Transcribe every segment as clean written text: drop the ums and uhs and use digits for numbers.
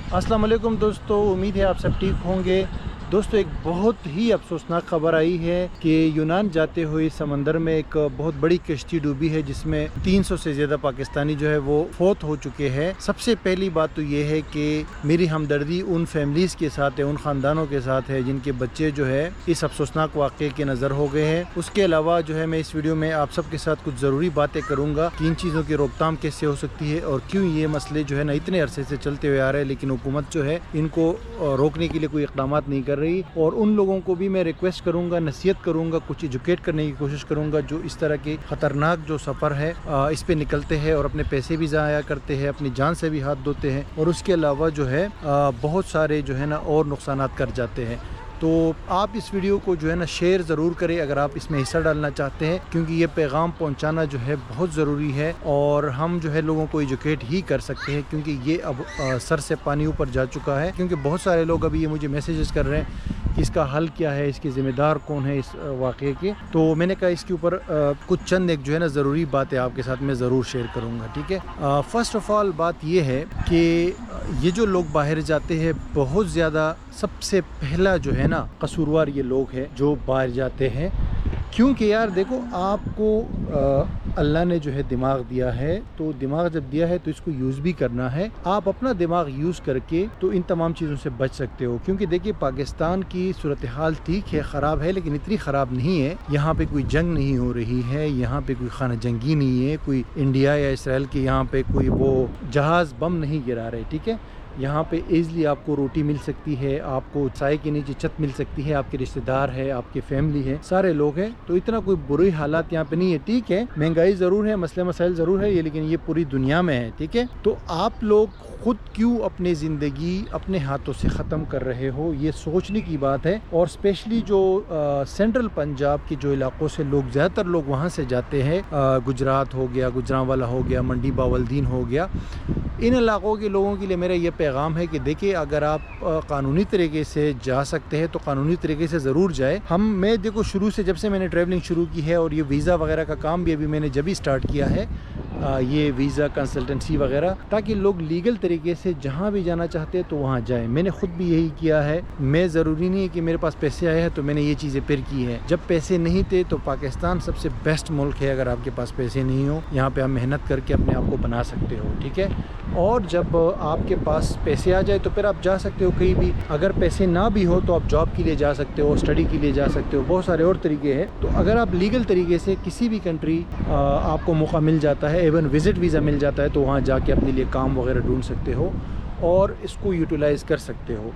अस्सलाम वालेकुम दोस्तों, उम्मीद है आप सब ठीक होंगे। दोस्तों, एक बहुत ही अफसोसनाक खबर आई है कि यूनान जाते हुए समंदर में एक बहुत बड़ी कश्ती डूबी है जिसमें 300 से ज़्यादा पाकिस्तानी जो है वो फौत हो चुके हैं। सबसे पहली बात तो ये है कि मेरी हमदर्दी उन फैमिलीज़ के साथ है, उन ख़ानदानों के साथ है जिनके बच्चे जो है इस अफसोसनाक वाक़े के नज़र हो गए हैं। उसके अलावा जो है मैं इस वीडियो में आप सब के साथ कुछ ज़रूरी बातें करूँगा कि इन चीज़ों की रोकथाम कैसे हो सकती है और क्यों ये मसले जो है ना इतने अरसे से चलते हुए आ रहे हैं लेकिन हुकूमत जो है इनको रोकने के लिए कोई इक़दाम नहीं कर रही। और उन लोगों को भी मैं रिक्वेस्ट करूंगा, नसीहत करूंगा, कुछ एजुकेट करने की कोशिश करूंगा जो इस तरह के ख़तरनाक जो सफ़र है इस पे निकलते हैं और अपने पैसे भी ज़ाया करते हैं, अपनी जान से भी हाथ धोते हैं और उसके अलावा जो है बहुत सारे जो है ना और नुकसानात कर जाते हैं। तो आप इस वीडियो को जो है ना शेयर ज़रूर करें अगर आप इसमें हिस्सा डालना चाहते हैं, क्योंकि ये पैगाम पहुंचाना जो है बहुत ज़रूरी है और हम जो है लोगों को एजुकेट ही कर सकते हैं, क्योंकि ये अब सर से पानी ऊपर जा चुका है। क्योंकि बहुत सारे लोग अभी ये मुझे मैसेजेस कर रहे हैं कि इसका हल क्या है, इसके ज़िम्मेदार कौन है इस वाक़े के। तो मैंने कहा इसके ऊपर कुछ चंद एक जो है ना ज़रूरी बातें आपके साथ मैं ज़रूर शेयर करूँगा, ठीक है। फ़र्स्ट ऑफ़ ऑल बात ये है कि ये जो लोग बाहर जाते हैं बहुत ज़्यादा सबसे पहला जो है ना कसूरवार ये लोग हैं जो बाहर जाते हैं। क्योंकि यार देखो, आपको अल्लाह ने जो है दिमाग दिया है, तो दिमाग जब दिया है तो इसको यूज़ भी करना है। आप अपना दिमाग यूज़ करके तो इन तमाम चीज़ों से बच सकते हो। क्योंकि देखिए, पाकिस्तान की सूरत हाल ठीक है, ख़राब है, लेकिन इतनी ख़राब नहीं है। यहाँ पे कोई जंग नहीं हो रही है, यहाँ पे कोई खाना जंगी नहीं है, कोई इंडिया या इसराइल के यहाँ पे कोई वो जहाज़ बम नहीं गिरा रहे, ठीक है। यहाँ पे ईज़िली आपको रोटी मिल सकती है, आपको साए के नीचे छत मिल सकती है, आपके रिश्तेदार है, आपके फैमिली है, सारे लोग हैं, तो इतना कोई बुरी हालात यहाँ पे नहीं है। ठीक है, महंगाई ज़रूर है, मसले मसाइल ज़रूर है ये, लेकिन ये पूरी दुनिया में है, ठीक है। तो आप लोग खुद क्यों अपनी ज़िंदगी अपने हाथों से ख़त्म कर रहे हो, ये सोचने की बात है। और स्पेशली जो सेंट्रल पंजाब के जो इलाक़ों से लोग, ज़्यादातर लोग वहाँ से जाते हैं, गुजरात हो गया, गुजरांवाला हो गया, मंडी बावलदीन हो गया, इन इलाक़ों के लोगों के लिए मेरा ये पैगाम है कि देखिए, अगर आप कानूनी तरीके से जा सकते हैं तो कानूनी तरीके से ज़रूर जाए। मैं देखो शुरू से, जब से मैंने ट्रैवलिंग शुरू की है और ये वीज़ा वगैरह का काम भी अभी मैंने जब ही स्टार्ट किया है, ये वीज़ा कंसल्टेंसी वगैरह, ताकि लोग लीगल तरीके से जहाँ भी जाना चाहते हैं तो वहाँ जाएं। मैंने ख़ुद भी यही किया है। मैं ज़रूरी नहीं है कि मेरे पास पैसे आए हैं तो मैंने ये चीज़ें फिर की हैं। जब पैसे नहीं थे तो पाकिस्तान सबसे बेस्ट मुल्क है अगर आपके पास पैसे नहीं हो। यहाँ पे आप मेहनत करके अपने आप को बना सकते हो, ठीक है। और जब आपके पास पैसे आ जाए तो फिर आप जा सकते हो कहीं भी। अगर पैसे ना भी हो तो आप जॉब के लिए जा सकते हो, स्टडी के लिए जा सकते हो, बहुत सारे और तरीके हैं। तो अगर आप लीगल तरीके से किसी भी कंट्री आपको मौका मिल जाता है, इवन विज़िट वीज़ा मिल जाता है, तो वहाँ जाके अपने लिए काम वगैरह ढूंढ सकते हो और इसको यूटिलाइज़ कर सकते हो।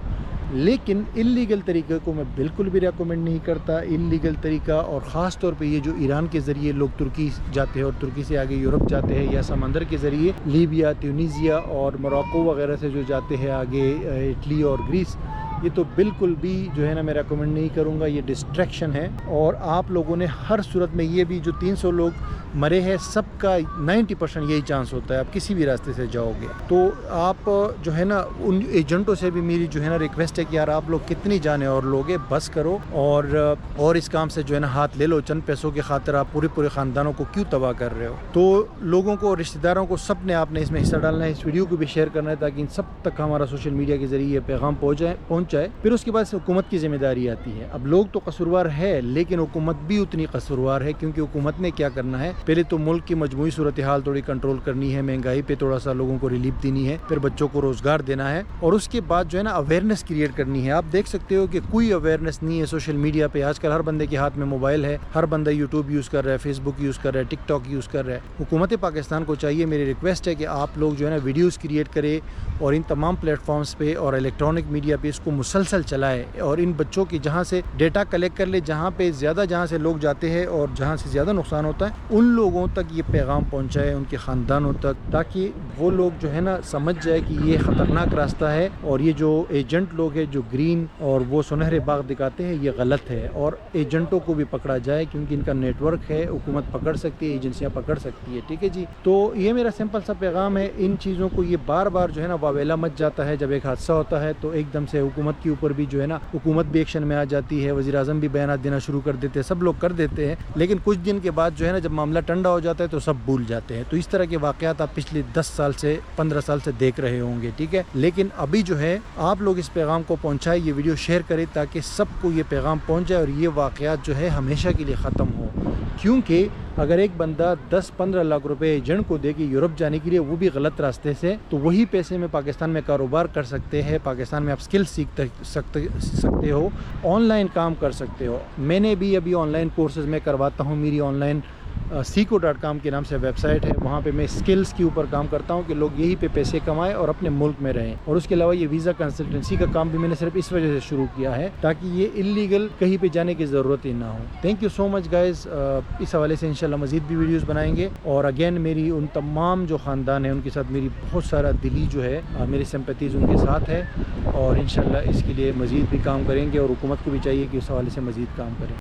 लेकिन इल्लीगल तरीके को मैं बिल्कुल भी रेकमेंड नहीं करता। इल्लीगल तरीका, और ख़ास तौर पे ये जो ईरान के ज़रिए लोग तुर्की जाते हैं और तुर्की से आगे यूरोप जाते हैं, या समंदर के ज़रिए लीबिया, ट्यूनीसिया और मोरक्को वगैरह से जो जाते हैं आगे इटली और ग्रीस, ये तो बिल्कुल भी जो है ना मैं रेकमेंड नहीं करूँगा। ये डिस्ट्रैक्शन है। और आप लोगों ने हर सूरत में, ये भी जो 300 लोग मरे हैं, सबका 90% यही चांस होता है आप किसी भी रास्ते से जाओगे। तो आप जो है ना उन एजेंटों से भी मेरी जो है ना रिक्वेस्ट है कि यार आप लोग कितनी जाने और लोगे, बस करो और इस काम से जो है ना हाथ ले लो। चंद पैसों की खातिर आप पूरे ख़ानदानों को क्यों तबाह कर रहे हो। तो लोगों को, रिश्तेदारों को, सब ने आपने इसमें हिस्सा डालना है। इस वीडियो को भी शेयर करना है ताकि इन सब तक हमारा सोशल मीडिया के ज़रिए पैगाम पहुँच जाए। फिर उसके बाद से हुकूमत की ज़िम्मेदारी आती है। अब लोग तो कसूरवार है, लेकिन हुकूमत भी उतनी कसूरवार है, क्योंकि हुकूमत ने क्या करना है, पहले तो मुल्क की मजमूई सूरत हाल थोड़ी कंट्रोल करनी है, महंगाई पे थोड़ा सा लोगों को रिलीफ देनी है, फिर बच्चों को रोज़गार देना है, और उसके बाद जो है ना अवेयरनेस क्रिएट करनी है। आप देख सकते हो कि कोई अवेयरनेस नहीं है सोशल मीडिया पे। आजकल हर बंदे के हाथ में मोबाइल है, हर बंदा यूट्यूब यूज़ कर रहा है, फेसबुक यूज़ कर रहा है, टिकटॉक यूज़ कर रहा है। हुकूमत पाकिस्तान को चाहिए, मेरी रिक्वेस्ट है कि आप लोग जो है ना वीडियोज़ क्रिएट करें और इन तमाम प्लेटफॉर्म्स पे और इलेक्ट्रॉनिक मीडिया पे इसको मुसलसल चलाए, और इन बच्चों की जहाँ से डेटा कलेक्ट कर ले, जहाँ से लोग जाते हैं और जहाँ से ज़्यादा नुकसान होता है, उन लोगों तक ये पैगाम पहुँचाए, उनके ख़ानदानों तक, ताकि वो लोग जो है ना समझ जाए कि ये ख़तरनाक रास्ता है और ये जो एजेंट लोग हैं जो ग्रीन और वो सुनहरे बाग दिखाते हैं, ये गलत है। और एजेंटों को भी पकड़ा जाए, क्योंकि इनका नेटवर्क है, हुकूमत पकड़ सकती है, एजेंसियाँ पकड़ सकती है, ठीक है जी। तो ये मेरा सिंपल सा पैगाम है। इन चीज़ों को ये बार बार जो है ना वावेला मच जाता है। जब एक हादसा होता है तो एकदम से हुकूमत हुकूमत के ऊपर भी जो है ना, हुकूमत भी एक्शन में आ जाती है, वज़ीर आज़म भी बयान देना शुरू कर देते हैं, सब लोग कर देते हैं, लेकिन कुछ दिन के बाद जो है ना, जब मामला ठंडा हो जाता है तो सब भूल जाते हैं। तो इस तरह के वाक़यात आप पिछले 10 साल से 15 साल से देख रहे होंगे, ठीक है। लेकिन अभी जो है आप लोग इस पैगाम को पहुँचाए, ये वीडियो शेयर करें ताकि सबको ये पैगाम पहुँच जाए और ये वाक़यात जो है हमेशा के लिए ख़त्म हो। क्योंकि अगर एक बंदा 10-15 लाख रुपए एजेंट को दे के यूरोप जाने के लिए, वो भी गलत रास्ते से, तो वही पैसे में पाकिस्तान में कारोबार कर सकते हैं, पाकिस्तान में आप स्किल सीख सकते हो, ऑनलाइन काम कर सकते हो। मैंने भी अभी ऑनलाइन कोर्सेज़ में करवाता हूँ, मेरी ऑनलाइन seco.com के नाम से वेबसाइट है, वहाँ पे मैं स्किल्स के ऊपर काम करता हूँ कि लोग यहीं पे पैसे कमाएं और अपने मुल्क में रहें। और उसके अलावा ये वीज़ा कंसल्टेंसी का काम भी मैंने सिर्फ इस वजह से शुरू किया है ताकि ये इलीगल कहीं पे जाने की ज़रूरत ही ना हो। Thank you so much guys. इस हवाले से इंशाल्लाह मज़ीद भी वीडियोज़ बनाएंगे। और अगेन मेरी उन तमाम जो ख़ानदान है उनके साथ मेरी बहुत सारा दिली जो है मेरी सिंपैथीज़ उनके साथ है, और इंशाल्लाह इसके लिए मज़ीद भी काम करेंगे और हुकूमत को भी चाहिए कि इस हवाले से मज़ीद काम करें।